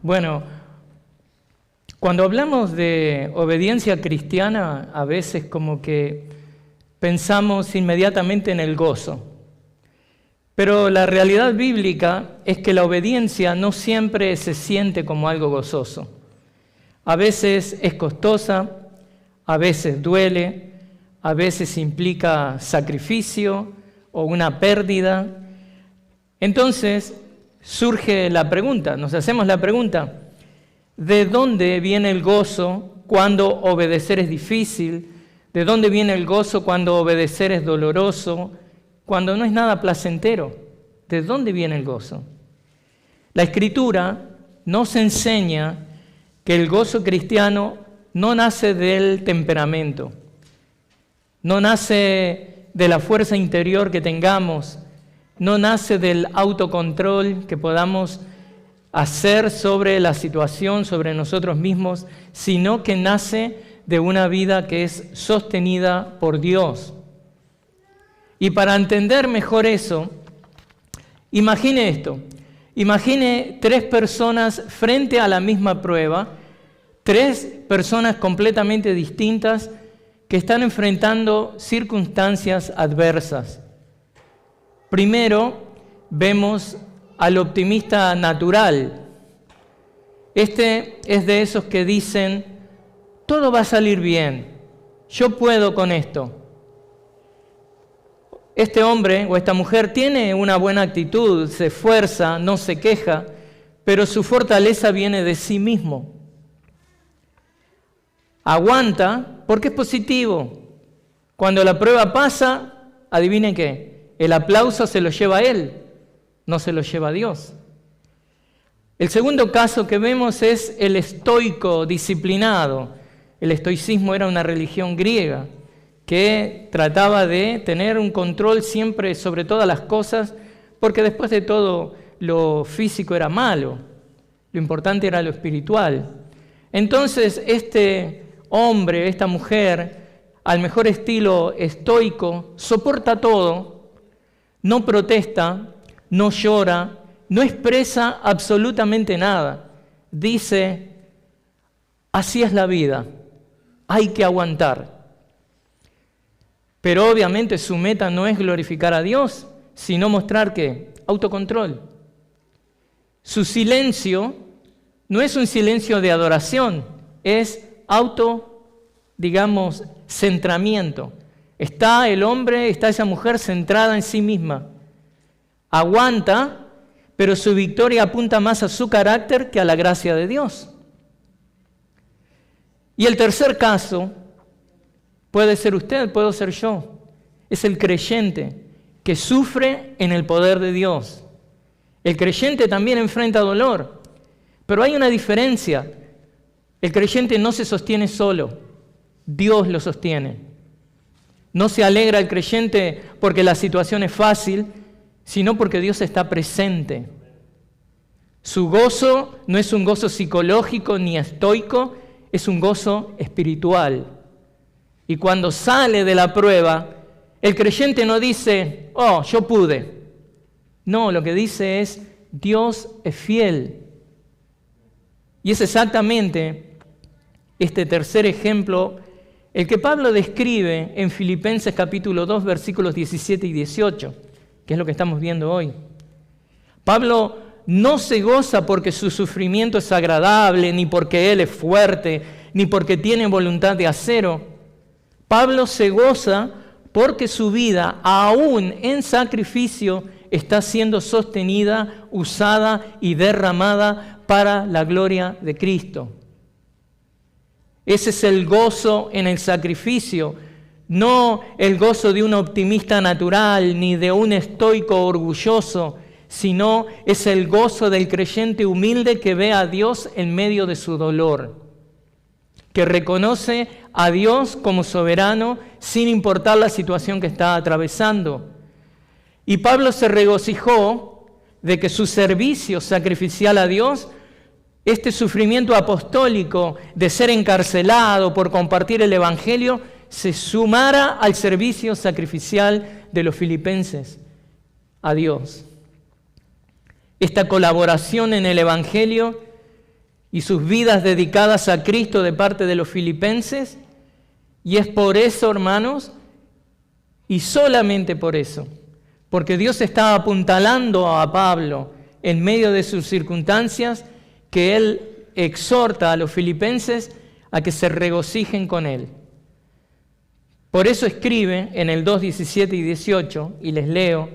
Bueno, cuando hablamos de obediencia cristiana, a veces como que pensamos inmediatamente en el gozo. Pero la realidad bíblica es que la obediencia no siempre se siente como algo gozoso. A veces es costosa, a veces duele, a veces implica sacrificio o una pérdida. Entonces surge la pregunta, nos hacemos la pregunta, ¿de dónde viene el gozo cuando obedecer es difícil? ¿De dónde viene el gozo cuando obedecer es doloroso? Cuando no es nada placentero. ¿De dónde viene el gozo? La Escritura nos enseña que el gozo cristiano no nace del temperamento, no nace de la fuerza interior que tengamos, no nace del autocontrol que podamos hacer sobre la situación, sobre nosotros mismos, sino que nace de una vida que es sostenida por Dios. Y para entender mejor eso, imagine esto. Imagine 3 personas frente a la misma prueba, 3 personas completamente distintas que están enfrentando circunstancias adversas. Primero, vemos al optimista natural. Este es de esos que dicen, todo va a salir bien, yo puedo con esto. Este hombre o esta mujer tiene una buena actitud, se esfuerza, no se queja, pero su fortaleza viene de sí mismo. Aguanta porque es positivo. Cuando la prueba pasa, adivinen qué. El aplauso se lo lleva a él, no se lo lleva a Dios. El segundo caso que vemos es el estoico disciplinado. El estoicismo era una religión griega que trataba de tener un control siempre sobre todas las cosas, porque después de todo lo físico era malo, lo importante era lo espiritual. Entonces este hombre, esta mujer, al mejor estilo estoico, soporta todo, no protesta, no llora, no expresa absolutamente nada. Dice, así es la vida, hay que aguantar. Pero obviamente su meta no es glorificar a Dios, sino mostrar ¿qué? Autocontrol. Su silencio no es un silencio de adoración, es centramiento. Está el hombre, está esa mujer centrada en sí misma. Aguanta, pero su victoria apunta más a su carácter que a la gracia de Dios. Y el tercer caso, puede ser usted, puedo ser yo, es el creyente que sufre en el poder de Dios. El creyente también enfrenta dolor, pero hay una diferencia. El creyente no se sostiene solo, Dios lo sostiene. No se alegra el creyente porque la situación es fácil, sino porque Dios está presente. Su gozo no es un gozo psicológico ni estoico, es un gozo espiritual. Y cuando sale de la prueba, el creyente no dice, oh, yo pude. No, lo que dice es, Dios es fiel. Y es exactamente este tercer ejemplo el que Pablo describe en Filipenses capítulo 2, versículos 17 y 18, que es lo que estamos viendo hoy. Pablo no se goza porque su sufrimiento es agradable, ni porque él es fuerte, ni porque tiene voluntad de acero. Pablo se goza porque su vida, aún en sacrificio, está siendo sostenida, usada y derramada para la gloria de Cristo. Ese es el gozo en el sacrificio, no el gozo de un optimista natural ni de un estoico orgulloso, sino es el gozo del creyente humilde que ve a Dios en medio de su dolor, que reconoce a Dios como soberano sin importar la situación que está atravesando. Y Pablo se regocijó de que su servicio sacrificial a Dios, este sufrimiento apostólico de ser encarcelado por compartir el Evangelio, se sumara al servicio sacrificial de los filipenses a Dios. Esta colaboración en el Evangelio y sus vidas dedicadas a Cristo de parte de los filipenses. Y es por eso, hermanos, y solamente por eso, porque Dios estaba apuntalando a Pablo en medio de sus circunstancias, que él exhorta a los filipenses a que se regocijen con él. Por eso escribe en el 2, 17 y 18, y les leo: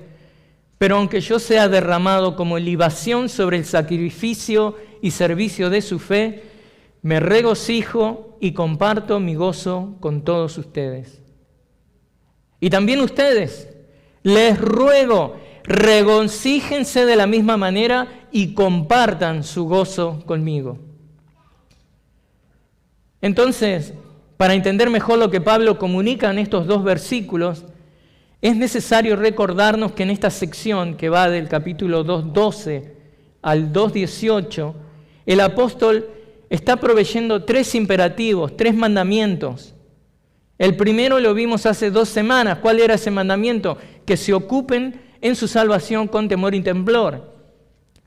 pero aunque yo sea derramado como libación sobre el sacrificio y servicio de su fe, me regocijo y comparto mi gozo con todos ustedes. Y también ustedes, les ruego, regocíjense de la misma manera y compartan su gozo conmigo. Entonces, para entender mejor lo que Pablo comunica en estos dos versículos, es necesario recordarnos que en esta sección que va del capítulo 2:12 al 2:18, el apóstol está proveyendo 3 imperativos, 3 mandamientos. El primero lo vimos hace 2 semanas. ¿Cuál era ese mandamiento? Que se ocupen en su salvación con temor y temblor.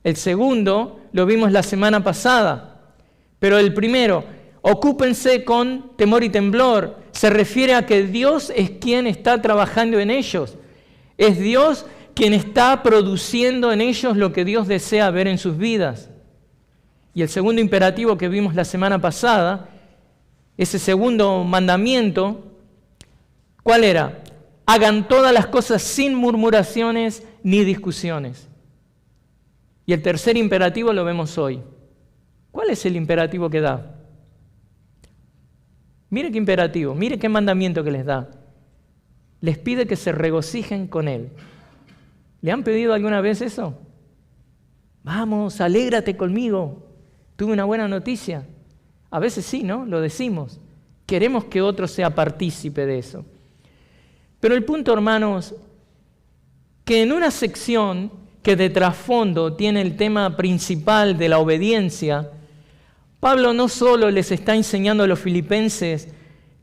El segundo lo vimos la semana pasada. Pero el primero, ocúpense con temor y temblor, se refiere a que Dios es quien está trabajando en ellos. Es Dios quien está produciendo en ellos lo que Dios desea ver en sus vidas. Y el segundo imperativo que vimos la semana pasada, ese segundo mandamiento, ¿cuál era? Hagan todas las cosas sin murmuraciones ni discusiones. Y el tercer imperativo lo vemos hoy. ¿Cuál es el imperativo que da? Mire qué imperativo, mire qué mandamiento que les da. Les pide que se regocijen con Él. ¿Le han pedido alguna vez eso? Vamos, alégrate conmigo. Tuve una buena noticia. A veces sí, ¿no? Lo decimos. Queremos que otro sea partícipe de eso. Pero el punto, hermanos, que en una sección que de trasfondo tiene el tema principal de la obediencia, Pablo no solo les está enseñando a los filipenses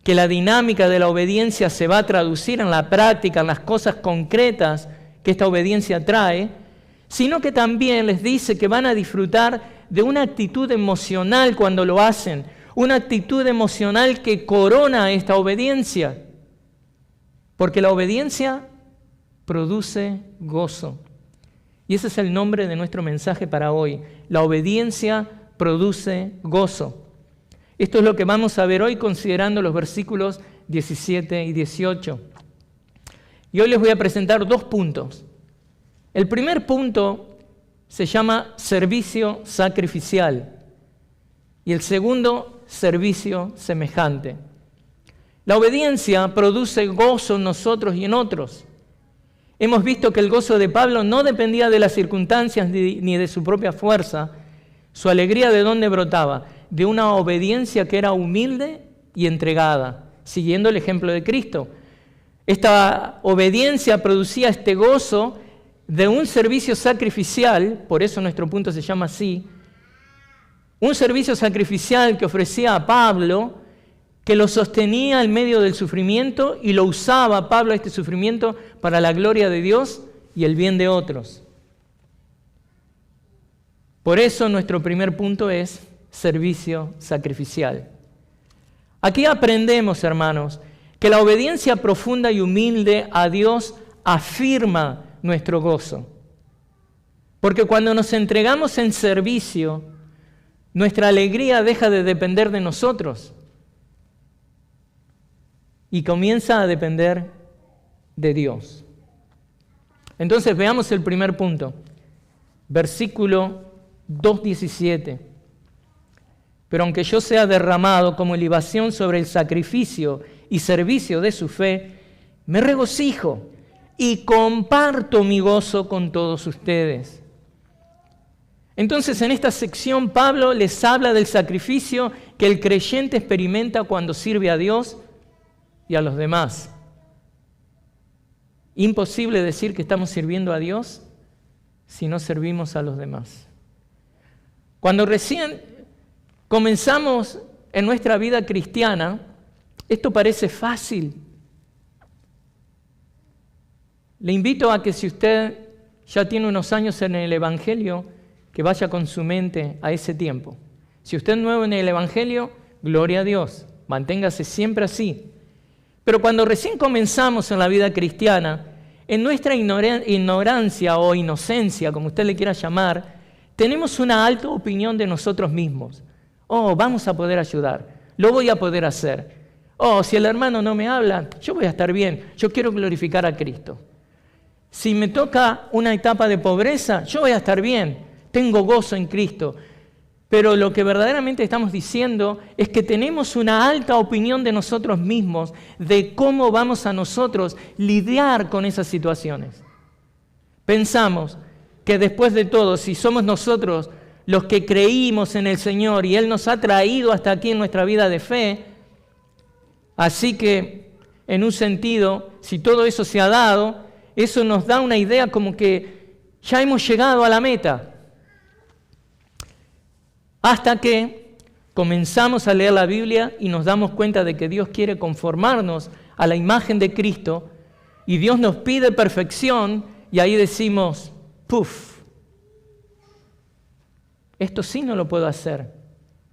que la dinámica de la obediencia se va a traducir en la práctica, en las cosas concretas que esta obediencia trae, sino que también les dice que van a disfrutar de una actitud emocional cuando lo hacen, una actitud emocional que corona esta obediencia, porque la obediencia produce gozo. Y ese es el nombre de nuestro mensaje para hoy, la obediencia produce gozo. Esto es lo que vamos a ver hoy considerando los versículos 17 y 18. Y hoy les voy a presentar 2 puntos. El primer punto se llama servicio sacrificial y el segundo, servicio semejante. La obediencia produce gozo en nosotros y en otros. Hemos visto que el gozo de Pablo no dependía de las circunstancias ni de su propia fuerza. Su alegría, ¿de dónde brotaba? De una obediencia que era humilde y entregada, siguiendo el ejemplo de Cristo. Esta obediencia producía este gozo de un servicio sacrificial, por eso nuestro punto se llama así, un servicio sacrificial que ofrecía a Pablo, que lo sostenía en medio del sufrimiento y lo usaba Pablo este sufrimiento para la gloria de Dios y el bien de otros. Por eso nuestro primer punto es servicio sacrificial. Aquí aprendemos, hermanos, que la obediencia profunda y humilde a Dios afirma nuestro gozo. Porque cuando nos entregamos en servicio, nuestra alegría deja de depender de nosotros y comienza a depender de Dios. Entonces veamos el primer punto, versículo 2:17. Pero aunque yo sea derramado como libación sobre el sacrificio y servicio de su fe, me regocijo y comparto mi gozo con todos ustedes. Entonces, en esta sección, Pablo les habla del sacrificio que el creyente experimenta cuando sirve a Dios y a los demás. Imposible decir que estamos sirviendo a Dios si no servimos a los demás. Cuando recién comenzamos en nuestra vida cristiana, esto parece fácil. Le invito a que si usted ya tiene unos años en el Evangelio, que vaya con su mente a ese tiempo. Si usted es nuevo en el Evangelio, gloria a Dios, manténgase siempre así. Pero cuando recién comenzamos en la vida cristiana, en nuestra ignorancia o inocencia, como usted le quiera llamar, tenemos una alta opinión de nosotros mismos. Oh, vamos a poder ayudar, lo voy a poder hacer. Oh, si el hermano no me habla, yo voy a estar bien, yo quiero glorificar a Cristo. Si me toca una etapa de pobreza, yo voy a estar bien, tengo gozo en Cristo. Pero lo que verdaderamente estamos diciendo es que tenemos una alta opinión de nosotros mismos, de cómo vamos a nosotros lidiar con esas situaciones. Pensamos que después de todo, si somos nosotros los que creímos en el Señor y Él nos ha traído hasta aquí en nuestra vida de fe, así que en un sentido, si todo eso se ha dado, eso nos da una idea como que ya hemos llegado a la meta. Hasta que comenzamos a leer la Biblia y nos damos cuenta de que Dios quiere conformarnos a la imagen de Cristo y Dios nos pide perfección y ahí decimos, ¡puf! Esto sí no lo puedo hacer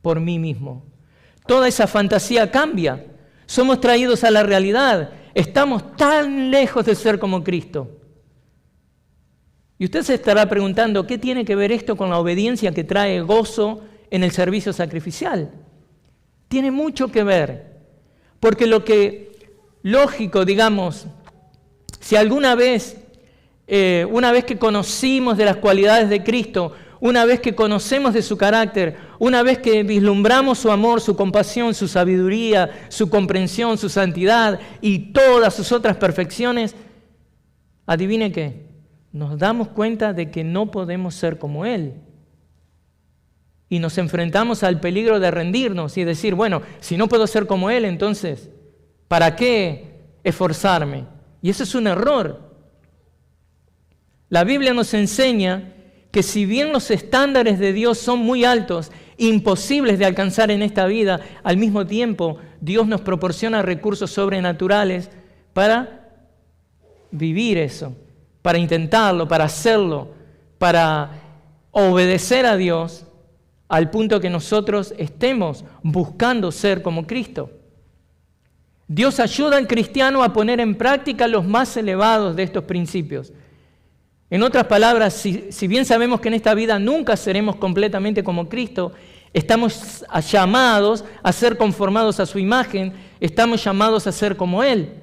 por mí mismo. Toda esa fantasía cambia. Somos traídos a la realidad. Estamos tan lejos de ser como Cristo. Y usted se estará preguntando, ¿qué tiene que ver esto con la obediencia que trae gozo en el servicio sacrificial? Tiene mucho que ver, porque lo que lógico, digamos, si alguna vez, una vez que conocimos de las cualidades de Cristo, una vez que conocemos de su carácter, una vez que vislumbramos su amor, su compasión, su sabiduría, su comprensión, su santidad y todas sus otras perfecciones, adivine qué, nos damos cuenta de que no podemos ser como Él. Y nos enfrentamos al peligro de rendirnos y decir, bueno, si no puedo ser como Él, entonces, ¿para qué esforzarme? Y eso es un error. La Biblia nos enseña que si bien los estándares de Dios son muy altos, imposibles de alcanzar en esta vida, al mismo tiempo Dios nos proporciona recursos sobrenaturales para vivir eso, para intentarlo, para hacerlo, para obedecer a Dios al punto que nosotros estemos buscando ser como Cristo. Dios ayuda al cristiano a poner en práctica los más elevados de estos principios. En otras palabras, si bien sabemos que en esta vida nunca seremos completamente como Cristo, estamos llamados a ser conformados a su imagen, estamos llamados a ser como Él.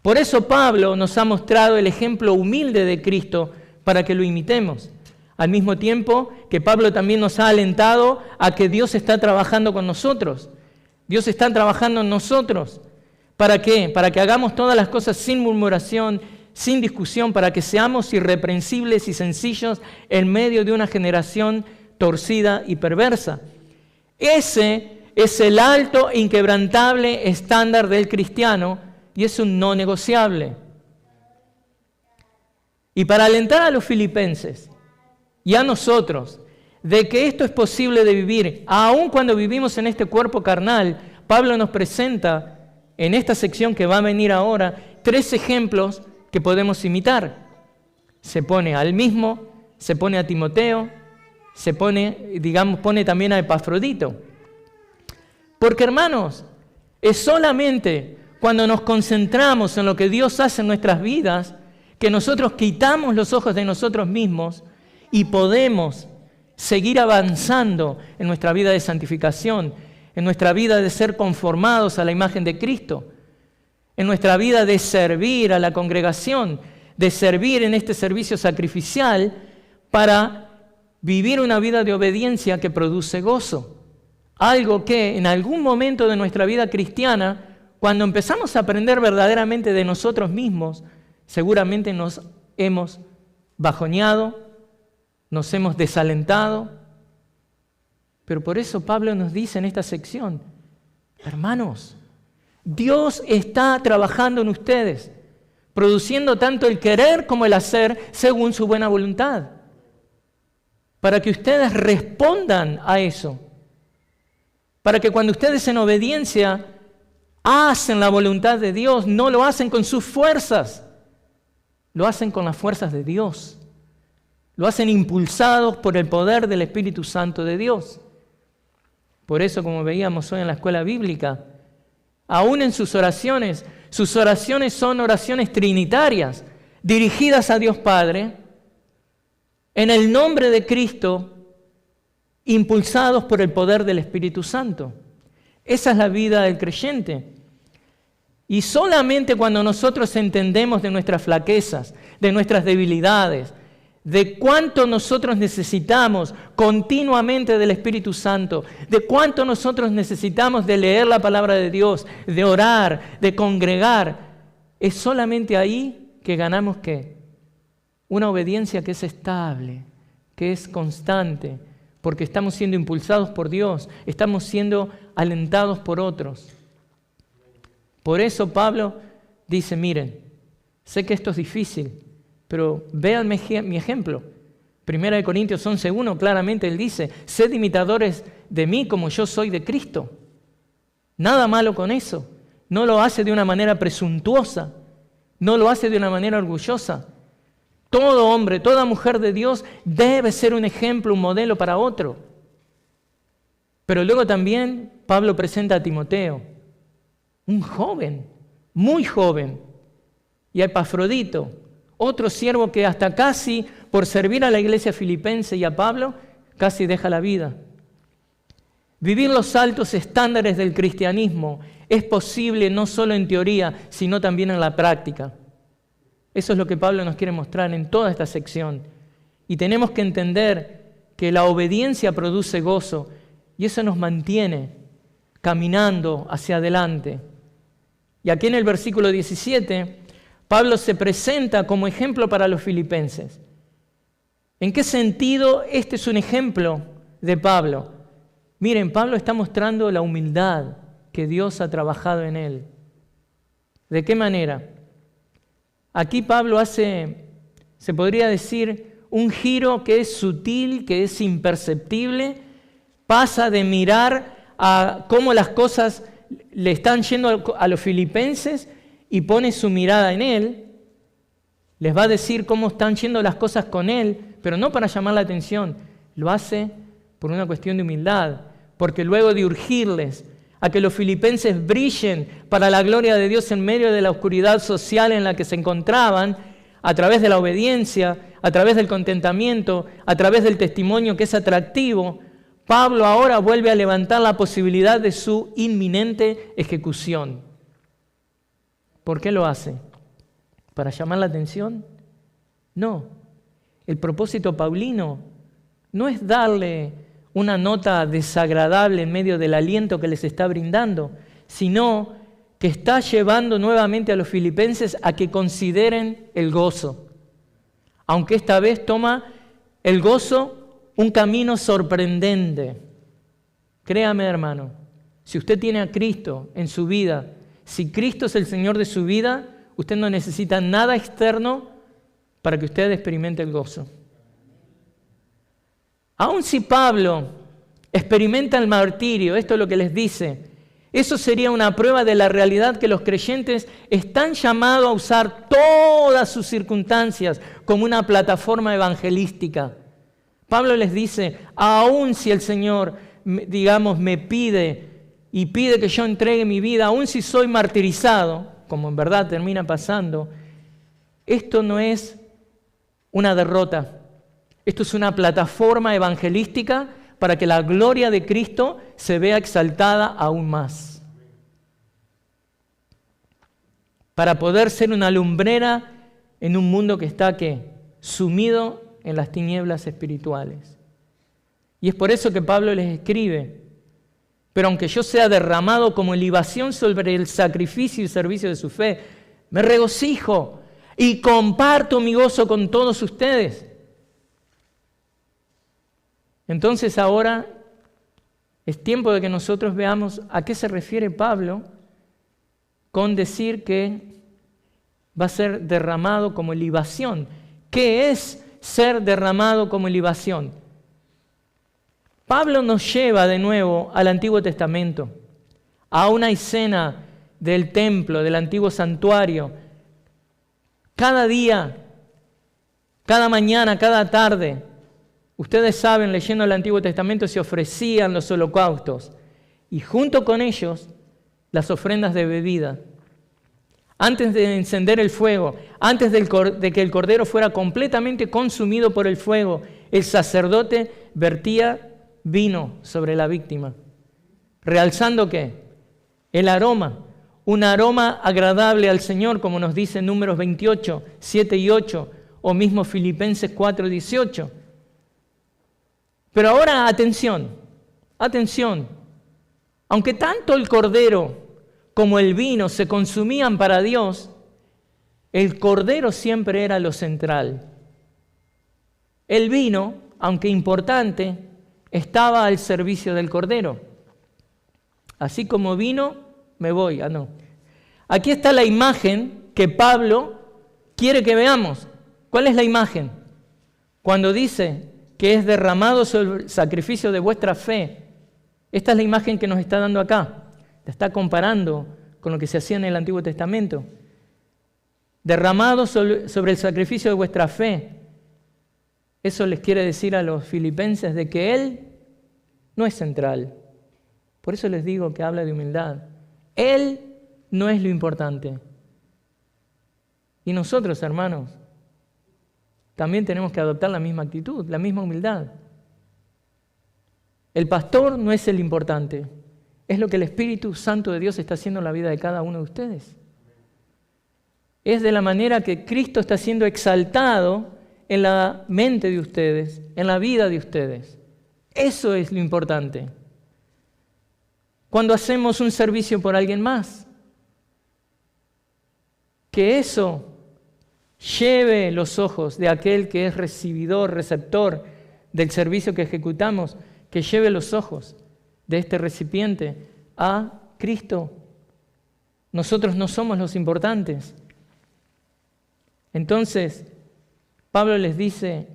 Por eso Pablo nos ha mostrado el ejemplo humilde de Cristo para que lo imitemos. Al mismo tiempo que Pablo también nos ha alentado a que Dios está trabajando con nosotros. Dios está trabajando en nosotros. ¿Para qué? Para que hagamos todas las cosas sin murmuración, sin discusión, para que seamos irreprensibles y sencillos en medio de una generación torcida y perversa. Ese es el alto e inquebrantable estándar del cristiano y es un no negociable. Y para alentar a los filipenses y a nosotros de que esto es posible de vivir, aun cuando vivimos en este cuerpo carnal, Pablo nos presenta en esta sección que va a venir ahora 3 ejemplos que podemos imitar. Se pone al mismo, se pone a Timoteo, se pone, pone también a Epafrodito. Porque hermanos, es solamente cuando nos concentramos en lo que Dios hace en nuestras vidas que nosotros quitamos los ojos de nosotros mismos y podemos seguir avanzando en nuestra vida de santificación, en nuestra vida de ser conformados a la imagen de Cristo, en nuestra vida de servir a la congregación, de servir en este servicio sacrificial para vivir una vida de obediencia que produce gozo. Algo que en algún momento de nuestra vida cristiana, cuando empezamos a aprender verdaderamente de nosotros mismos, seguramente nos hemos bajoneado, nos hemos desalentado. Pero por eso Pablo nos dice en esta sección, hermanos, Dios está trabajando en ustedes, produciendo tanto el querer como el hacer según su buena voluntad, para que ustedes respondan a eso, para que cuando ustedes en obediencia hacen la voluntad de Dios, no lo hacen con sus fuerzas, lo hacen con las fuerzas de Dios, lo hacen impulsados por el poder del Espíritu Santo de Dios. Por eso, como veíamos hoy en la escuela bíblica, aún en sus oraciones son oraciones trinitarias, dirigidas a Dios Padre, en el nombre de Cristo, impulsados por el poder del Espíritu Santo. Esa es la vida del creyente. Y solamente cuando nosotros entendemos de nuestras flaquezas, de nuestras debilidades, de cuánto nosotros necesitamos continuamente del Espíritu Santo, de cuánto nosotros necesitamos de leer la palabra de Dios, de orar, de congregar, es solamente ahí que ganamos ¿qué? Una obediencia que es estable, que es constante, porque estamos siendo impulsados por Dios, estamos siendo alentados por otros. Por eso Pablo dice, miren, sé que esto es difícil, pero vean mi ejemplo. 1 Corintios 11:1, claramente él dice, sed imitadores de mí como yo soy de Cristo. Nada malo con eso. No lo hace de una manera presuntuosa, no lo hace de una manera orgullosa. Todo hombre, toda mujer de Dios debe ser un ejemplo, un modelo para otro. Pero luego también Pablo presenta a Timoteo, un joven, muy joven, y a Epafrodito, otro siervo que hasta casi por servir a la iglesia filipense y a Pablo, casi deja la vida. Vivir los altos estándares del cristianismo es posible no solo en teoría, sino también en la práctica. Eso es lo que Pablo nos quiere mostrar en toda esta sección. Y tenemos que entender que la obediencia produce gozo y eso nos mantiene caminando hacia adelante. Y aquí en el versículo 17, Pablo se presenta como ejemplo para los filipenses. ¿En qué sentido este es un ejemplo de Pablo? Miren, Pablo está mostrando la humildad que Dios ha trabajado en él. ¿De qué manera? Aquí Pablo hace, se podría decir, un giro que es sutil, que es imperceptible. Pasa de mirar a cómo las cosas le están yendo a los filipenses y pone su mirada en él. Les va a decir cómo están yendo las cosas con él, pero no para llamar la atención. Lo hace por una cuestión de humildad, porque luego de urgirles a que los filipenses brillen para la gloria de Dios en medio de la oscuridad social en la que se encontraban, a través de la obediencia, a través del contentamiento, a través del testimonio que es atractivo, Pablo ahora vuelve a levantar la posibilidad de su inminente ejecución. ¿Por qué lo hace? ¿Para llamar la atención? No. El propósito paulino no es darle una nota desagradable en medio del aliento que les está brindando, sino que está llevando nuevamente a los filipenses a que consideren el gozo. Aunque esta vez toma el gozo un camino sorprendente. Créame, hermano, si usted tiene a Cristo en su vida, si Cristo es el Señor de su vida, usted no necesita nada externo para que usted experimente el gozo. Aun si Pablo experimenta el martirio, esto es lo que les dice, eso sería una prueba de la realidad que los creyentes están llamados a usar todas sus circunstancias como una plataforma evangelística. Pablo les dice, aun si el Señor, digamos, me pide y pide que yo entregue mi vida, aun si soy martirizado, como en verdad termina pasando, esto no es una derrota. Esto es una plataforma evangelística para que la gloria de Cristo se vea exaltada aún más. Para poder ser una lumbrera en un mundo que está, ¿qué? Sumido en las tinieblas espirituales. Y es por eso que Pablo les escribe, pero aunque yo sea derramado como libación sobre el sacrificio y servicio de su fe, me regocijo y comparto mi gozo con todos ustedes. Entonces ahora es tiempo de que nosotros veamos a qué se refiere Pablo con decir que va a ser derramado como libación. ¿Qué es ser derramado como libación? Pablo nos lleva de nuevo al Antiguo Testamento, a una escena del templo, del antiguo santuario. Cada día, cada mañana, cada tarde, Ustedes saben, leyendo el Antiguo Testamento, se ofrecían los holocaustos y junto con ellos las ofrendas de bebida. Antes de encender el fuego, antes de que el cordero fuera completamente consumido por el fuego, el sacerdote vertía vino sobre la víctima, realzando ¿qué? El aroma, un aroma agradable al Señor, como nos dice en Números 28, 7 y 8, o mismo Filipenses 4, 18. Pero ahora atención, aunque tanto el cordero como el vino se consumían para Dios, el cordero siempre era lo central. El vino, aunque importante, estaba al servicio del cordero. Así como vino, me voy. No. Aquí está la imagen que Pablo quiere que veamos. ¿Cuál es la imagen? Cuando dice que es derramado sobre el sacrificio de vuestra fe. Esta es la imagen que nos está dando acá. La está comparando con lo que se hacía en el Antiguo Testamento. Derramado sobre el sacrificio de vuestra fe. Eso les quiere decir a los filipenses de que Él no es central. Por eso les digo que habla de humildad. Él no es lo importante. Y nosotros, hermanos, también tenemos que adoptar la misma actitud, la misma humildad. El pastor no es el importante. Es lo que el Espíritu Santo de Dios está haciendo en la vida de cada uno de ustedes. Es de la manera que Cristo está siendo exaltado en la mente de ustedes, en la vida de ustedes. Eso es lo importante. Cuando hacemos un servicio por alguien más, que eso lleve los ojos de aquel que es recibidor, receptor del servicio que ejecutamos, que lleve los ojos de este recipiente a Cristo. Nosotros no somos los importantes. Entonces, Pablo les dice,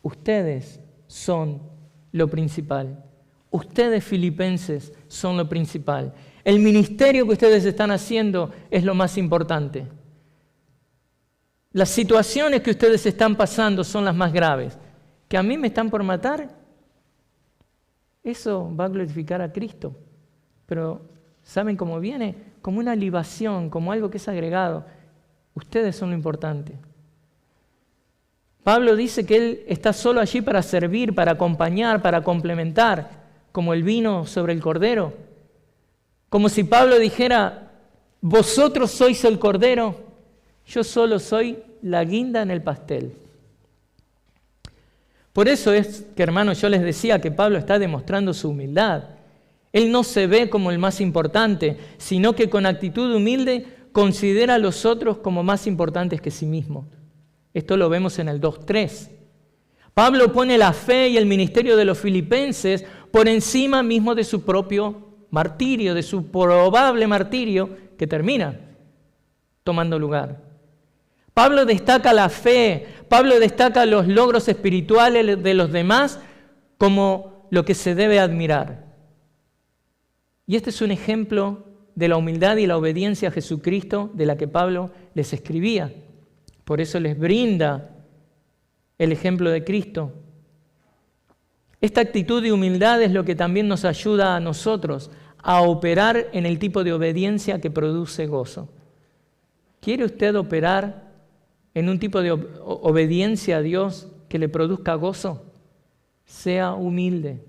ustedes son lo principal. Ustedes, filipenses, son lo principal. El ministerio que ustedes están haciendo es lo más importante. Las situaciones que ustedes están pasando son las más graves. ¿Que a mí me están por matar? Eso va a glorificar a Cristo. Pero, ¿saben cómo viene? Como una libación, como algo que es agregado. Ustedes son lo importante. Pablo dice que él está solo allí para servir, para acompañar, para complementar, como el vino sobre el cordero. Como si Pablo dijera, vosotros sois el cordero, yo solo soy la guinda en el pastel. Por eso es que, hermanos, yo les decía que Pablo está demostrando su humildad. Él no se ve como el más importante, sino que con actitud humilde considera a los otros como más importantes que sí mismo. Esto lo vemos en el 2:3. Pablo pone la fe y el ministerio de los filipenses por encima mismo de su propio martirio, de su probable martirio que termina tomando lugar. Pablo destaca la fe, Pablo destaca los logros espirituales de los demás como lo que se debe admirar. Y este es un ejemplo de la humildad y la obediencia a Jesucristo de la que Pablo les escribía. Por eso les brinda el ejemplo de Cristo. Esta actitud de humildad es lo que también nos ayuda a nosotros a operar en el tipo de obediencia que produce gozo. ¿Quiere usted operar en un tipo de obediencia a Dios que le produzca gozo? Sea humilde,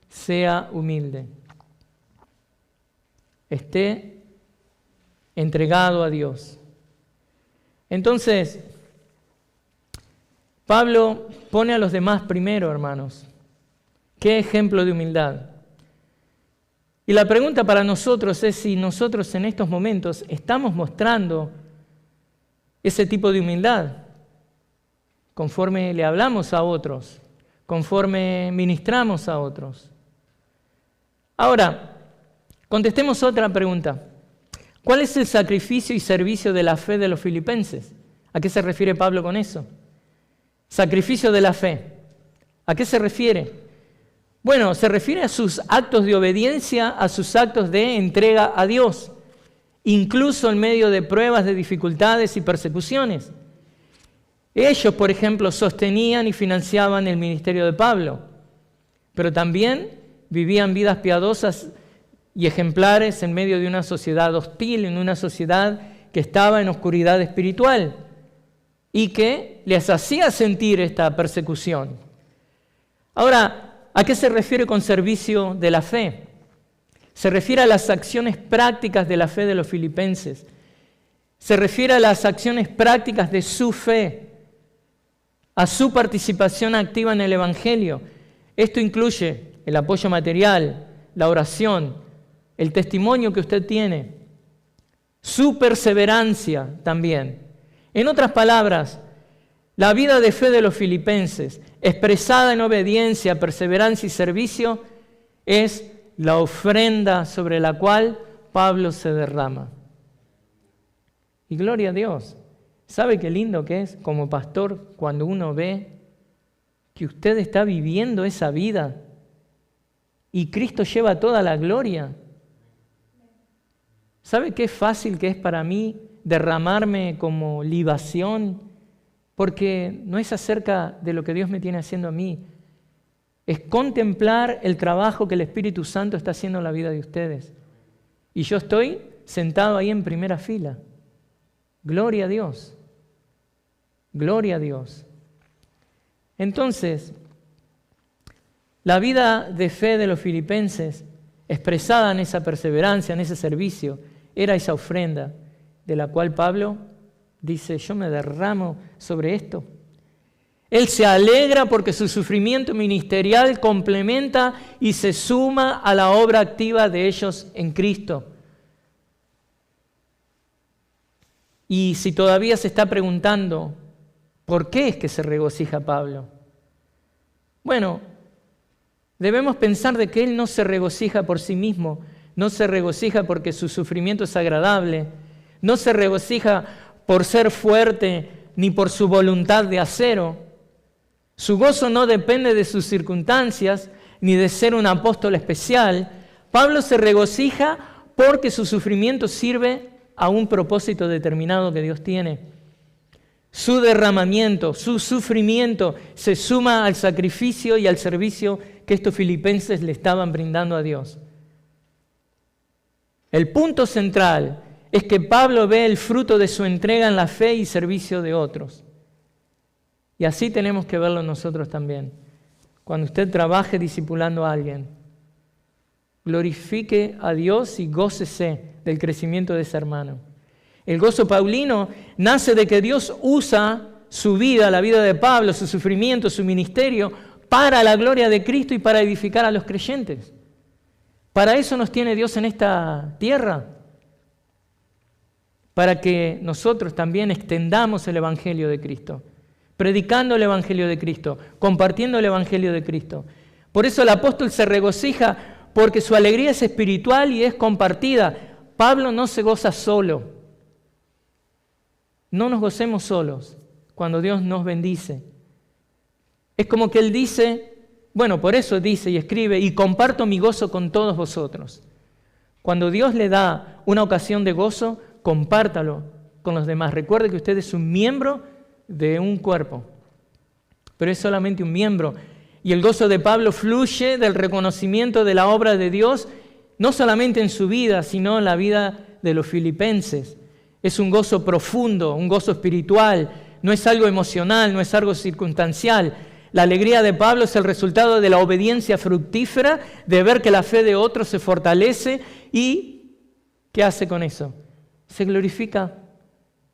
sea humilde. Esté entregado a Dios. Entonces, Pablo pone a los demás primero, hermanos. ¿Qué ejemplo de humildad? Y la pregunta para nosotros es si nosotros en estos momentos estamos mostrando ese tipo de humildad, conforme le hablamos a otros, conforme ministramos a otros. Ahora, contestemos otra pregunta. ¿Cuál es el sacrificio y servicio de la fe de los filipenses? ¿A qué se refiere Pablo con eso? Sacrificio de la fe. ¿A qué se refiere? Bueno, se refiere a sus actos de obediencia, a sus actos de entrega a Dios, incluso en medio de pruebas, de dificultades y persecuciones. Ellos, por ejemplo, sostenían y financiaban el ministerio de Pablo, pero también vivían vidas piadosas y ejemplares en medio de una sociedad hostil, en una sociedad que estaba en oscuridad espiritual y que les hacía sentir esta persecución. Ahora, ¿a qué se refiere con servicio de la fe? Se refiere a las acciones prácticas de la fe de los filipenses. Se refiere a las acciones prácticas de su fe, a su participación activa en el Evangelio. Esto incluye el apoyo material, la oración, el testimonio que usted tiene, su perseverancia también. En otras palabras, la vida de fe de los filipenses, expresada en obediencia, perseverancia y servicio, es la ofrenda sobre la cual Pablo se derrama. Y gloria a Dios. ¿Sabe qué lindo que es como pastor cuando uno ve que usted está viviendo esa vida y Cristo lleva toda la gloria? ¿Sabe qué fácil que es para mí derramarme como libación? Porque no es acerca de lo que Dios me tiene haciendo a mí. Es contemplar el trabajo que el Espíritu Santo está haciendo en la vida de ustedes. Y yo estoy sentado ahí en primera fila. Gloria a Dios. Gloria a Dios. Entonces, la vida de fe de los filipenses, expresada en esa perseverancia, en ese servicio, era esa ofrenda de la cual Pablo dice, yo me derramo sobre esto. Él se alegra porque su sufrimiento ministerial complementa y se suma a la obra activa de ellos en Cristo. Y si todavía se está preguntando, ¿por qué es que se regocija Pablo? Bueno, debemos pensar de que él no se regocija por sí mismo, no se regocija porque su sufrimiento es agradable, no se regocija por ser fuerte ni por su voluntad de acero. Su gozo no depende de sus circunstancias ni de ser un apóstol especial. Pablo se regocija porque su sufrimiento sirve a un propósito determinado que Dios tiene. Su derramamiento, su sufrimiento se suma al sacrificio y al servicio que estos filipenses le estaban brindando a Dios. El punto central es que Pablo ve el fruto de su entrega en la fe y servicio de otros. Y así tenemos que verlo nosotros también. Cuando usted trabaje discipulando a alguien, glorifique a Dios y gócese del crecimiento de ese hermano. El gozo paulino nace de que Dios usa su vida, la vida de Pablo, su sufrimiento, su ministerio, para la gloria de Cristo y para edificar a los creyentes. Para eso nos tiene Dios en esta tierra, para que nosotros también extendamos el Evangelio de Cristo, predicando el Evangelio de Cristo, compartiendo el Evangelio de Cristo. Por eso el apóstol se regocija, porque su alegría es espiritual y es compartida. Pablo no se goza solo. No nos gocemos solos cuando Dios nos bendice. Es como que él dice, bueno, por eso dice y escribe, y comparto mi gozo con todos vosotros. Cuando Dios le da una ocasión de gozo, compártalo con los demás. Recuerde que usted es un miembro de un cuerpo, pero es solamente un miembro. Y el gozo de Pablo fluye del reconocimiento de la obra de Dios, no solamente en su vida, sino en la vida de los filipenses. Es un gozo profundo, un gozo espiritual, no es algo emocional, no es algo circunstancial. La alegría de Pablo es el resultado de la obediencia fructífera, de ver que la fe de otros se fortalece y ¿qué hace con eso? Se glorifica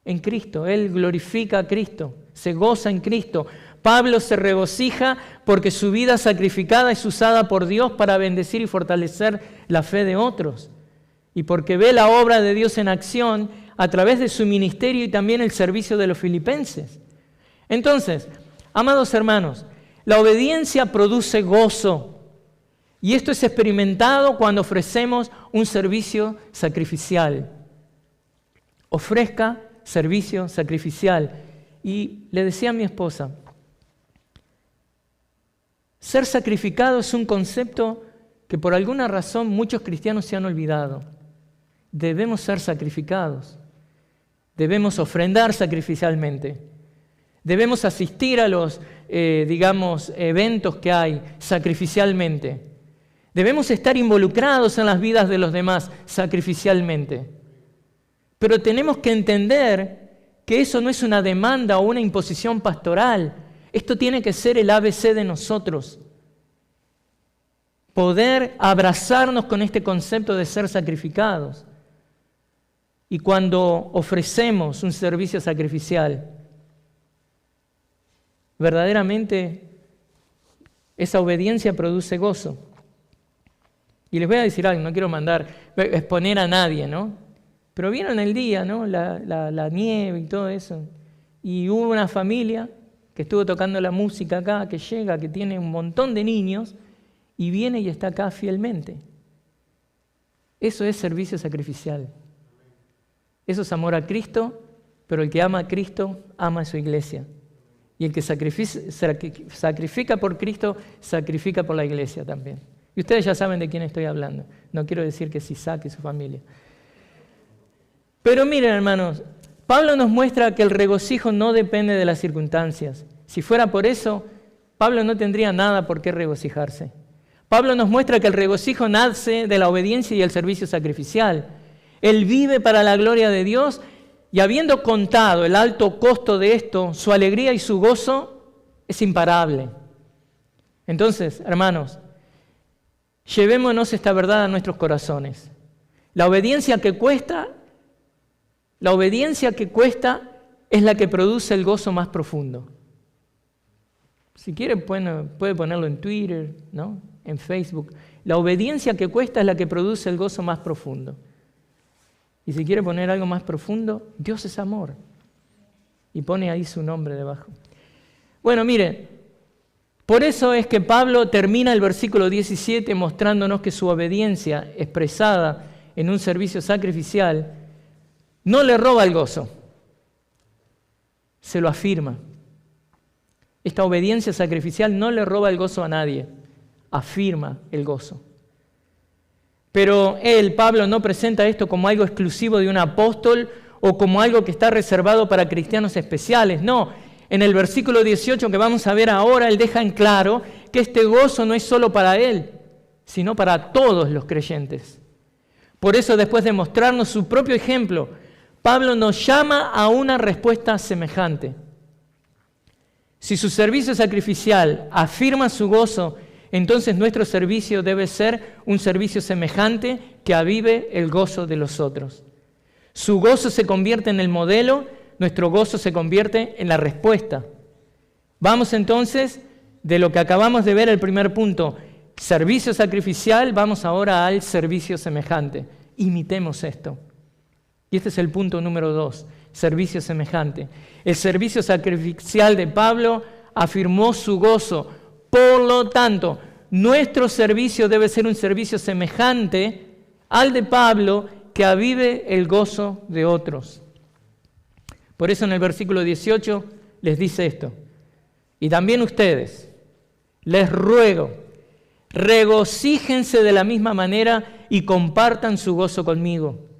en Cristo, él glorifica a Cristo, se goza en Cristo. Pablo se regocija porque su vida sacrificada es usada por Dios para bendecir y fortalecer la fe de otros. Y porque ve la obra de Dios en acción a través de su ministerio y también el servicio de los filipenses. Entonces, amados hermanos, la obediencia produce gozo. Y esto es experimentado cuando ofrecemos un servicio sacrificial. Ofrezca servicio sacrificial. Y le decía a mi esposa, ser sacrificado es un concepto que por alguna razón muchos cristianos se han olvidado. Debemos ser sacrificados. Debemos ofrendar sacrificialmente. Debemos asistir a los, eventos que hay sacrificialmente. Debemos estar involucrados en las vidas de los demás sacrificialmente. Pero tenemos que entender que eso no es una demanda o una imposición pastoral. Esto tiene que ser el ABC de nosotros. Poder abrazarnos con este concepto de ser sacrificados. Y cuando ofrecemos un servicio sacrificial, verdaderamente esa obediencia produce gozo. Y les voy a decir algo, no quiero exponer a nadie, ¿no? Pero vieron el día, ¿no? La nieve y todo eso. Y hubo una familia que estuvo tocando la música acá, que llega, que tiene un montón de niños, y viene y está acá fielmente. Eso es servicio sacrificial. Eso es amor a Cristo, pero el que ama a Cristo, ama a su iglesia. Y el que sacrifica por Cristo, sacrifica por la iglesia también. Y ustedes ya saben de quién estoy hablando. No quiero decir que es Isaac y su familia. Pero miren, hermanos, Pablo nos muestra que el regocijo no depende de las circunstancias. Si fuera por eso, Pablo no tendría nada por qué regocijarse. Pablo nos muestra que el regocijo nace de la obediencia y el servicio sacrificial. Él vive para la gloria de Dios y habiendo contado el alto costo de esto, su alegría y su gozo es imparable. Entonces, hermanos, llevémonos esta verdad a nuestros corazones. La obediencia que cuesta es la que produce el gozo más profundo. Si quiere puede ponerlo en Twitter, ¿no? En Facebook. La obediencia que cuesta es la que produce el gozo más profundo. Y si quiere poner algo más profundo, Dios es amor. Y pone ahí su nombre debajo. Bueno, mire, por eso es que Pablo termina el versículo 17 mostrándonos que su obediencia expresada en un servicio sacrificial no le roba el gozo, se lo afirma. Esta obediencia sacrificial no le roba el gozo a nadie, afirma el gozo. Pero Pablo, no presenta esto como algo exclusivo de un apóstol o como algo que está reservado para cristianos especiales. No, en el versículo 18 que vamos a ver ahora, él deja en claro que este gozo no es solo para él, sino para todos los creyentes. Por eso, después de mostrarnos su propio ejemplo, Pablo nos llama a una respuesta semejante. Si su servicio sacrificial afirma su gozo, entonces nuestro servicio debe ser un servicio semejante que avive el gozo de los otros. Su gozo se convierte en el modelo, nuestro gozo se convierte en la respuesta. Vamos entonces, de lo que acabamos de ver, el primer punto, servicio sacrificial, vamos ahora al servicio semejante. Imitemos esto. Y este es el punto número 2, servicio semejante. El servicio sacrificial de Pablo afirmó su gozo. Por lo tanto, nuestro servicio debe ser un servicio semejante al de Pablo que avive el gozo de otros. Por eso en el versículo 18 les dice esto. Y también ustedes, les ruego, regocíjense de la misma manera y compartan su gozo conmigo.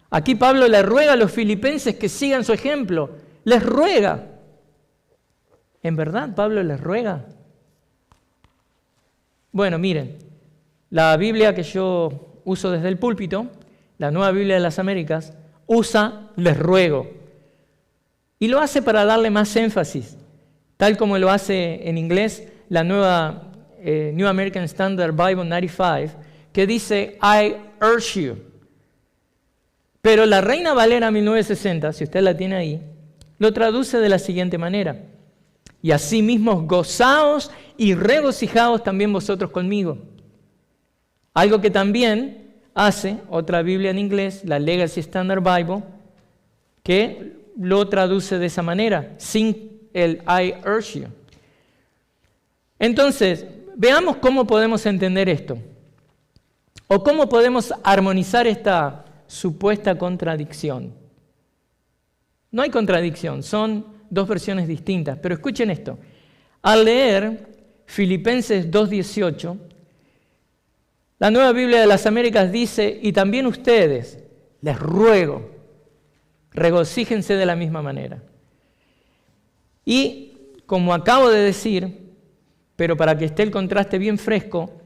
Aquí Pablo le ruega a los filipenses que sigan su ejemplo. Les ruega. ¿En verdad Pablo les ruega? Bueno, miren, la Biblia que yo uso desde el púlpito, la Nueva Biblia de las Américas, usa les ruego. Y lo hace para darle más énfasis, tal como lo hace en inglés la nueva New American Standard Bible 95, que dice I urge you. Pero la Reina Valera 1960, si usted la tiene ahí, lo traduce de la siguiente manera. Y asimismo gozaos y regocijaos también vosotros conmigo. Algo que también hace otra Biblia en inglés, la Legacy Standard Bible, que lo traduce de esa manera, sin el I urge you. Entonces, veamos cómo podemos entender esto. O cómo podemos armonizar esta supuesta contradicción. No hay contradicción, son dos versiones distintas, pero escuchen esto. Al leer Filipenses 2:18, la Nueva Biblia de las Américas dice, y también ustedes, les ruego, regocíjense de la misma manera. Y como acabo de decir, pero para que esté el contraste bien fresco,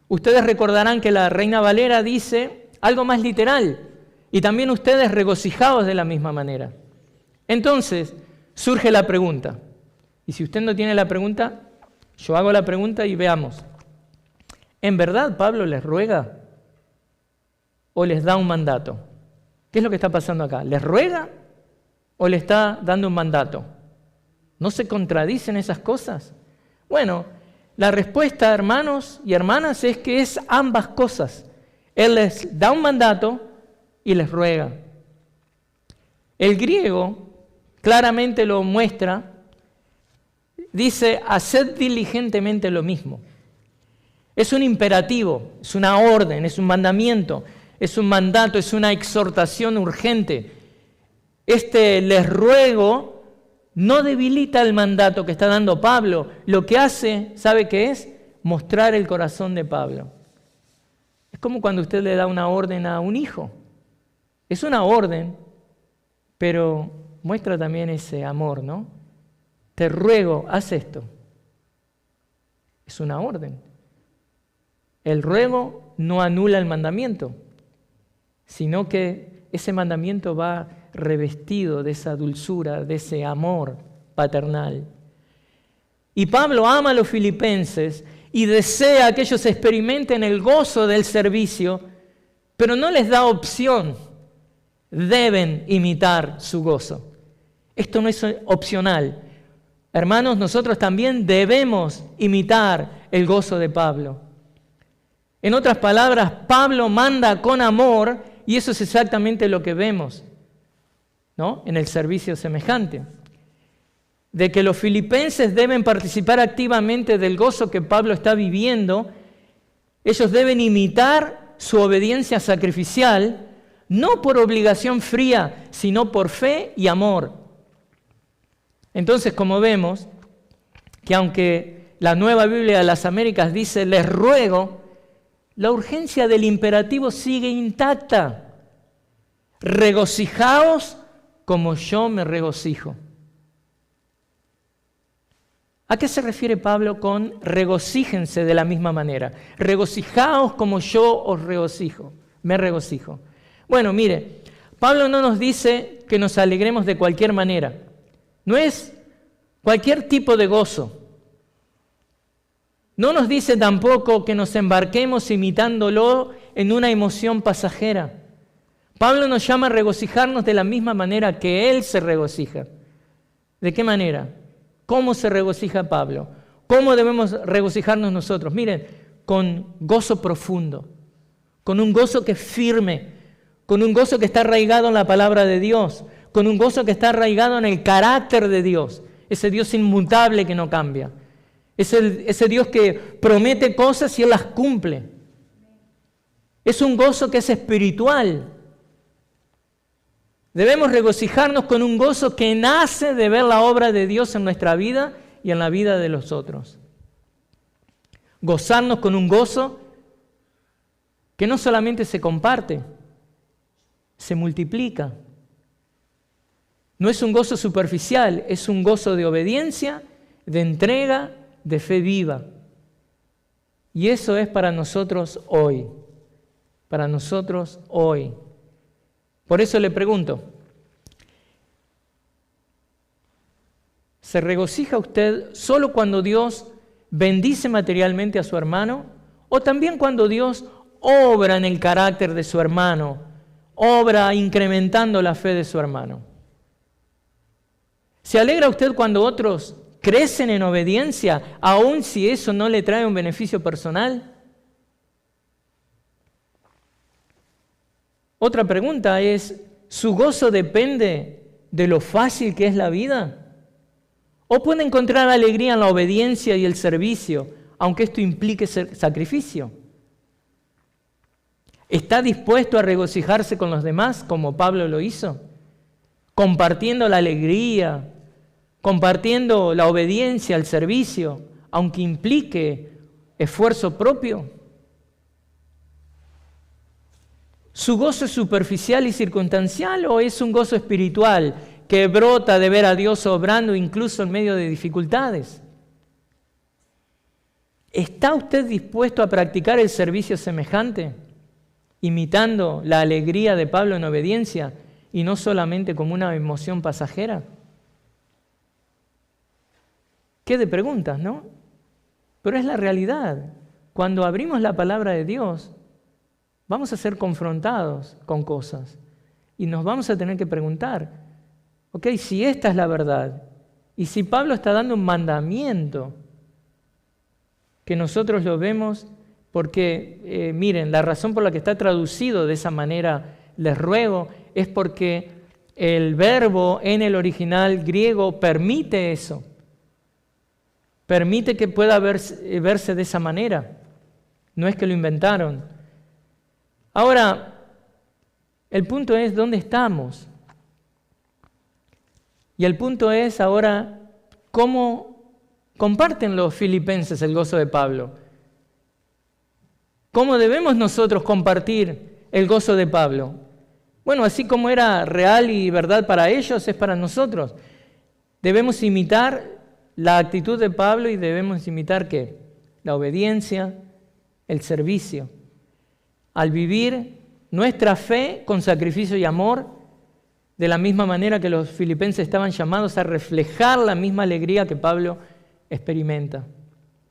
ustedes recordarán que la Reina Valera dice algo más literal, y también ustedes regocijaos de la misma manera. Entonces, surge la pregunta, y si usted no tiene la pregunta, yo hago la pregunta y veamos. ¿En verdad Pablo les ruega o les da un mandato? ¿Qué es lo que está pasando acá? ¿Les ruega o le está dando un mandato? ¿No se contradicen esas cosas? Bueno, la respuesta, hermanos y hermanas, es que es ambas cosas. Él les da un mandato y les ruega. El griego claramente lo muestra, dice, haced diligentemente lo mismo. Es un imperativo, es una orden, es un mandamiento, es un mandato, es una exhortación urgente. Les ruego no debilita el mandato que está dando Pablo. Lo que hace, ¿sabe qué es? Mostrar el corazón de Pablo. Es como cuando usted le da una orden a un hijo. Es una orden, pero muestra también ese amor, ¿no? Te ruego, haz esto. Es una orden. El ruego no anula el mandamiento, sino que ese mandamiento va revestido de esa dulzura, de ese amor paternal. Y Pablo ama a los filipenses y desea que ellos experimenten el gozo del servicio, pero no les da opción. Deben imitar su gozo. Esto no es opcional. Hermanos, nosotros también debemos imitar el gozo de Pablo. En otras palabras, Pablo manda con amor y eso es exactamente lo que vemos, ¿no? En el servicio semejante. De que los filipenses deben participar activamente del gozo que Pablo está viviendo. Ellos deben imitar su obediencia sacrificial, no por obligación fría, sino por fe y amor. Entonces, como vemos, que aunque la Nueva Biblia de las Américas dice, les ruego, la urgencia del imperativo sigue intacta. Regocijaos como yo me regocijo. ¿A qué se refiere Pablo con regocíjense de la misma manera? Regocijaos como yo os regocijo, me regocijo. Bueno, mire, Pablo no nos dice que nos alegremos de cualquier manera. No es cualquier tipo de gozo. No nos dice tampoco que nos embarquemos imitándolo en una emoción pasajera. Pablo nos llama a regocijarnos de la misma manera que él se regocija. ¿De qué manera? ¿Cómo se regocija Pablo? ¿Cómo debemos regocijarnos nosotros? Miren, con gozo profundo, con un gozo que es firme, con un gozo que está arraigado en la palabra de Dios, con un gozo que está arraigado en el carácter de Dios, ese Dios inmutable que no cambia, ese Dios que promete cosas y Él las cumple. Es un gozo que es espiritual. Debemos regocijarnos con un gozo que nace de ver la obra de Dios en nuestra vida y en la vida de los otros. Gozarnos con un gozo que no solamente se comparte, se multiplica. No es un gozo superficial, es un gozo de obediencia, de entrega, de fe viva. Y eso es para nosotros hoy. Para nosotros hoy. Por eso le pregunto, ¿se regocija usted solo cuando Dios bendice materialmente a su hermano? ¿O también cuando Dios obra en el carácter de su hermano, obra incrementando la fe de su hermano? ¿Se alegra usted cuando otros crecen en obediencia, aun si eso no le trae un beneficio personal? Otra pregunta es, ¿su gozo depende de lo fácil que es la vida? ¿O puede encontrar alegría en la obediencia y el servicio, aunque esto implique sacrificio? ¿Está dispuesto a regocijarse con los demás, como Pablo lo hizo? Compartiendo la alegría, compartiendo la obediencia, el servicio, aunque implique esfuerzo propio. ¿Su gozo es superficial y circunstancial o es un gozo espiritual que brota de ver a Dios obrando incluso en medio de dificultades. ¿Está usted dispuesto a practicar el servicio semejante, imitando la alegría de Pablo en obediencia y no solamente como una emoción pasajera? ¿Qué de preguntas, no? Pero es la realidad. Cuando abrimos la palabra de Dios, vamos a ser confrontados con cosas y nos vamos a tener que preguntar, ok, si esta es la verdad y si Pablo está dando un mandamiento, que nosotros lo vemos porque, miren, la razón por la que está traducido de esa manera, les ruego, es porque el verbo en el original griego permite eso. Permite que pueda verse de esa manera. No es que lo inventaron. Ahora, el punto es ¿dónde estamos? Y el punto es ahora cómo comparten los filipenses el gozo de Pablo. ¿Cómo debemos nosotros compartir el gozo de Pablo? Bueno, así como era real y verdad para ellos, es para nosotros. Debemos imitar la actitud de Pablo y debemos imitar ¿qué? La obediencia, el servicio. Al vivir nuestra fe con sacrificio y amor, de la misma manera que los filipenses estaban llamados a reflejar la misma alegría que Pablo experimenta.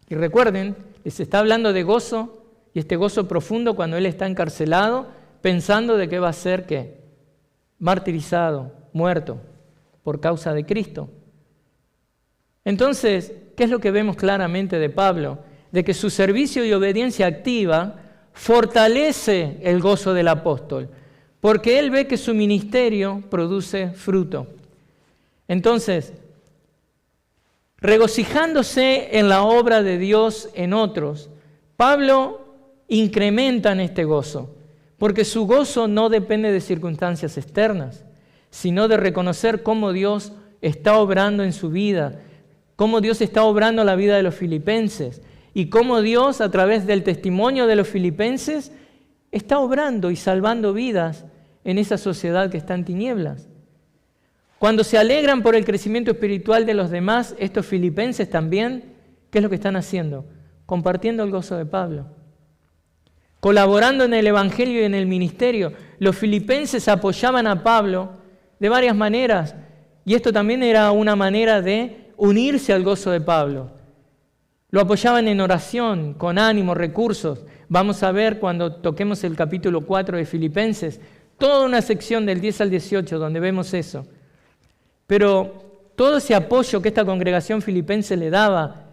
Y recuerden, les está hablando de gozo, y este gozo profundo cuando él está encarcelado, pensando de que va a ser ¿qué? Martirizado, muerto, por causa de Cristo. Entonces, ¿qué es lo que vemos claramente de Pablo? De que su servicio y obediencia activa fortalece el gozo del apóstol, porque él ve que su ministerio produce fruto. Entonces, regocijándose en la obra de Dios en otros, Pablo incrementa en este gozo, porque su gozo no depende de circunstancias externas, sino de reconocer cómo Dios está obrando en su vida, cómo Dios está obrando en la vida de los filipenses y cómo Dios, a través del testimonio de los filipenses, está obrando y salvando vidas en esa sociedad que está en tinieblas. Cuando se alegran por el crecimiento espiritual de los demás, estos filipenses también, ¿qué es lo que están haciendo? Compartiendo el gozo de Pablo. Colaborando en el evangelio y en el ministerio. Los filipenses apoyaban a Pablo de varias maneras, y esto también era una manera de unirse al gozo de Pablo. Lo apoyaban en oración, con ánimo, recursos. Vamos a ver cuando toquemos el capítulo 4 de Filipenses, toda una sección del 10 al 18 donde vemos eso. Pero todo ese apoyo que esta congregación filipense le daba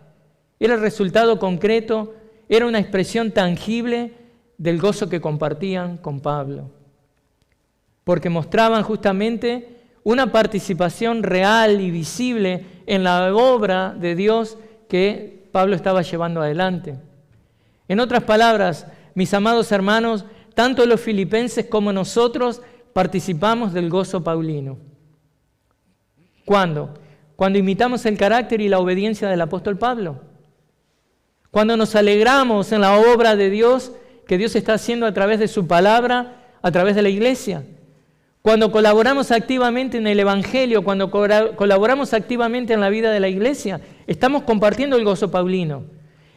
era el resultado concreto, era una expresión tangible del gozo que compartían con Pablo. Porque mostraban justamente una participación real y visible en la obra de Dios que Pablo estaba llevando adelante. En otras palabras, mis amados hermanos, tanto los filipenses como nosotros participamos del gozo paulino. ¿Cuándo? Cuando imitamos el carácter y la obediencia del apóstol Pablo. Cuando nos alegramos en la obra de Dios que Dios está haciendo a través de su palabra, a través de la iglesia. Cuando colaboramos activamente en el evangelio, cuando colaboramos activamente en la vida de la iglesia, estamos compartiendo el gozo paulino.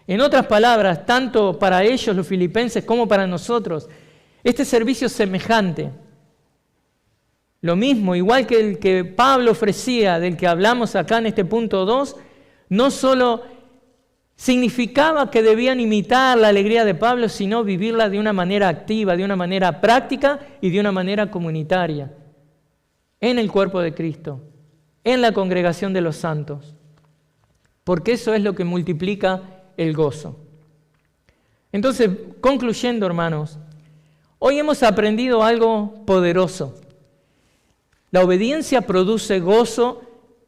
En otras palabras, tanto para ellos, los filipenses, como para nosotros, este servicio semejante, lo mismo, igual que el que Pablo ofrecía, del que hablamos acá en este punto 2, no solo significaba que debían imitar la alegría de Pablo, sino vivirla de una manera activa, de una manera práctica y de una manera comunitaria, en el cuerpo de Cristo, en la congregación de los santos, porque eso es lo que multiplica el gozo. Entonces, concluyendo, hermanos, hoy hemos aprendido algo poderoso. La obediencia produce gozo,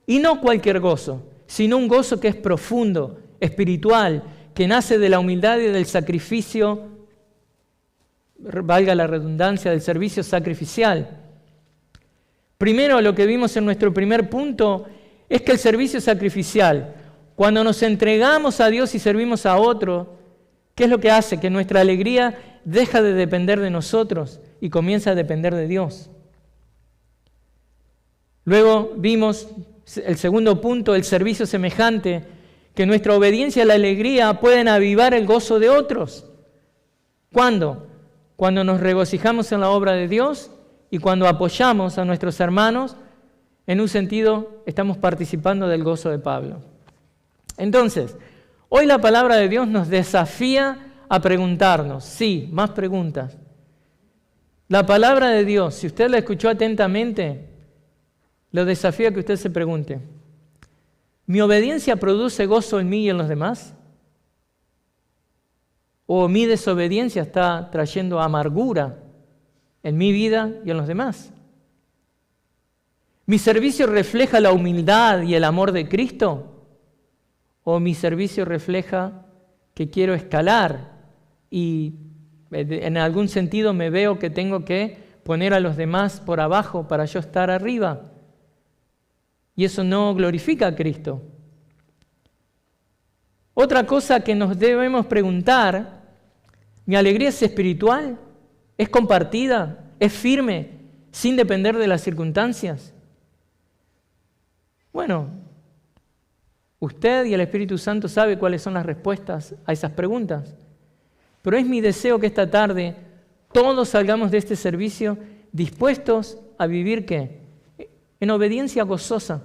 y no cualquier gozo, sino un gozo que es profundo, espiritual, que nace de la humildad y del sacrificio, valga la redundancia, del servicio sacrificial. Primero, lo que vimos en nuestro primer punto es que el servicio sacrificial, cuando nos entregamos a Dios y servimos a otro, ¿qué es lo que hace? Que nuestra alegría deja de depender de nosotros y comienza a depender de Dios. Luego vimos el segundo punto, el servicio semejante, que nuestra obediencia y la alegría pueden avivar el gozo de otros. ¿Cuándo? Cuando nos regocijamos en la obra de Dios y cuando apoyamos a nuestros hermanos, en un sentido estamos participando del gozo de Pablo. Entonces, hoy la palabra de Dios nos desafía a preguntarnos, sí, más preguntas. La palabra de Dios, si usted la escuchó atentamente, lo desafío a que usted se pregunte, ¿mi obediencia produce gozo en mí y en los demás? ¿O mi desobediencia está trayendo amargura en mi vida y en los demás? ¿Mi servicio refleja la humildad y el amor de Cristo? ¿O mi servicio refleja que quiero escalar y en algún sentido me veo que tengo que poner a los demás por abajo para yo estar arriba? Y eso no glorifica a Cristo. Otra cosa que nos debemos preguntar, ¿mi alegría es espiritual? ¿Es compartida? ¿Es firme? ¿Sin depender de las circunstancias? Bueno, usted y el Espíritu Santo sabe cuáles son las respuestas a esas preguntas. Pero es mi deseo que esta tarde todos salgamos de este servicio dispuestos a vivir ¿qué? En obediencia gozosa,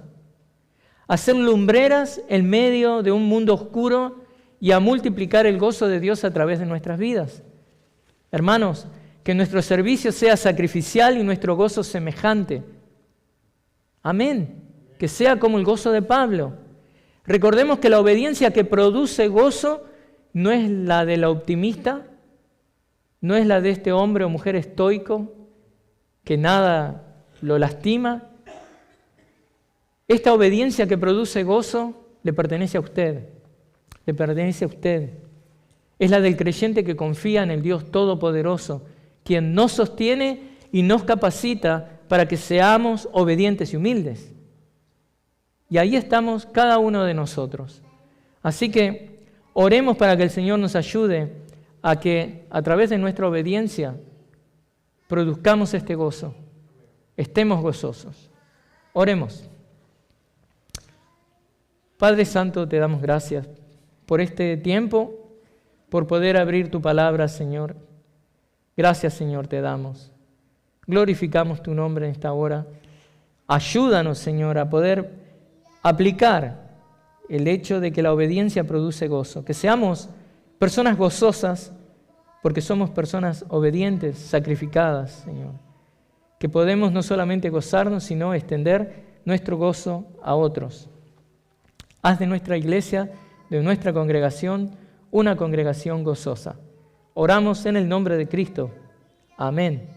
a ser lumbreras en medio de un mundo oscuro y a multiplicar el gozo de Dios a través de nuestras vidas. Hermanos, que nuestro servicio sea sacrificial y nuestro gozo semejante. Amén. Que sea como el gozo de Pablo. Recordemos que la obediencia que produce gozo no es la del optimista, no es la de este hombre o mujer estoico que nada lo lastima. Esta obediencia que produce gozo le pertenece a usted, le pertenece a usted. Es la del creyente que confía en el Dios Todopoderoso, quien nos sostiene y nos capacita para que seamos obedientes y humildes. Y ahí estamos cada uno de nosotros. Así que oremos para que el Señor nos ayude a que a través de nuestra obediencia produzcamos este gozo, estemos gozosos. Oremos. Padre Santo, te damos gracias por este tiempo, por poder abrir tu palabra, Señor. Gracias, Señor, te damos. Glorificamos tu nombre en esta hora. Ayúdanos, Señor, a poder aplicar el hecho de que la obediencia produce gozo. Que seamos personas gozosas porque somos personas obedientes, sacrificadas, Señor. Que podemos no solamente gozarnos, sino extender nuestro gozo a otros. Haz de nuestra iglesia, de nuestra congregación, una congregación gozosa. Oramos en el nombre de Cristo. Amén.